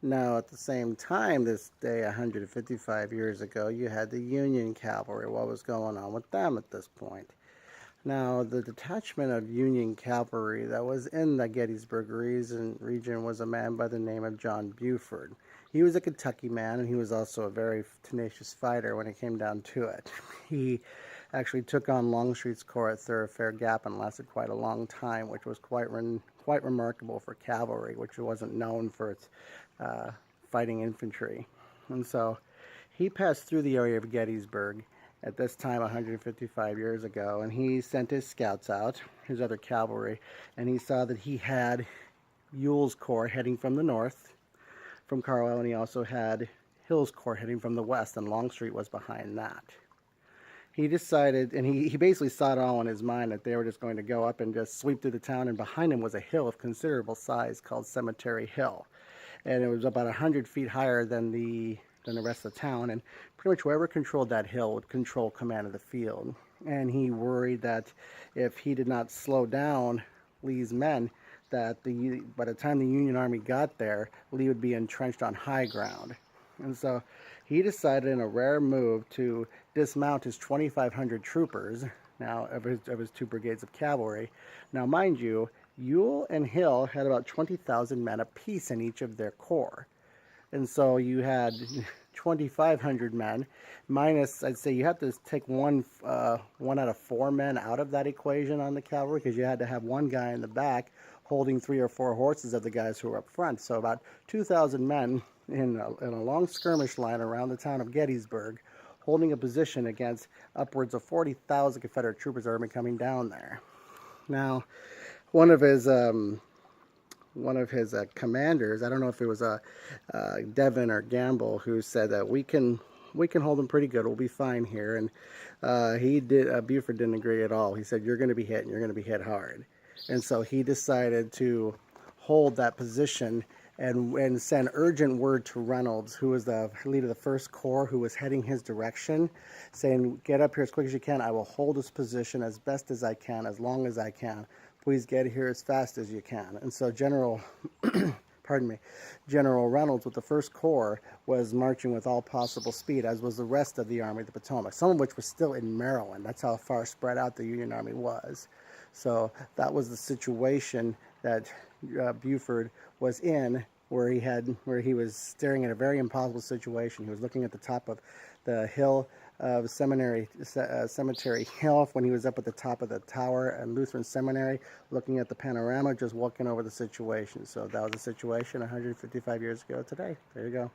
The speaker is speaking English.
Now, at the same time, this day 155 years ago, you had the Union cavalry. What was going on with them at this point? Now, the detachment of Union cavalry that was in the Gettysburg region was a man by the name of John Buford. He was a Kentucky man, and he was also a very tenacious fighter when it came down to it. He actually took on Longstreet's corps at Thoroughfare Gap and lasted quite a long time, which was quite remarkable for cavalry, which wasn't known for its uh, fighting infantry. And so he passed through the area of Gettysburg at this time 155 years ago, and he sent his scouts out, his other cavalry, and he saw that he had Ewell's corps heading from the north, from Carlisle, and he also had Hill's corps heading from the west, and Longstreet was behind that. He decided, and he basically saw it all in his mind that they were just going to go up and just sweep through the town, and behind him was a hill of considerable size called Cemetery Hill. And it was about 100 feet higher than the rest of the town, and pretty much whoever controlled that hill would control command of the field. And he worried that if he did not slow down Lee's men, that by the time the Union Army got there, Lee would be entrenched on high ground. And so he decided, in a rare move, to dismount his 2,500 troopers, now of his two brigades of cavalry. Now, mind you, Ewell and Hill had about 20,000 men apiece in each of their corps. And so you had 2,500 men minus, I'd say you have to take one out of 4 men out of that equation on the cavalry, because you had to have one guy in the back holding 3 or 4 horses of the guys who were up front. So about 2,000 men in a long skirmish line around the town of Gettysburg, holding a position against upwards of 40,000 Confederate troopers that were coming down there. Now, one of his commanders, I don't know if it was Devon or Gamble, who said that we can hold them pretty good. We'll be fine here. And Buford didn't agree at all. He said, "You're going to be hit, and you're going to be hit hard." And so he decided to hold that position and send urgent word to Reynolds, who was the leader of the First Corps, who was heading his direction, saying, "Get up here as quick as you can. I will hold this position as best as I can, as long as I can. Please get here as fast as you can." And so General Reynolds with the First Corps was marching with all possible speed, as was the rest of the Army of the Potomac, some of which was still in Maryland. That's how far spread out the Union Army was. So that was the situation that Buford was in, where he was staring at a very impossible situation. He was looking at the top of the hill of Cemetery Hill when he was up at the top of the tower and Lutheran Seminary, looking at the panorama, just walking over the situation. So that was the situation 155 years ago today. There you go.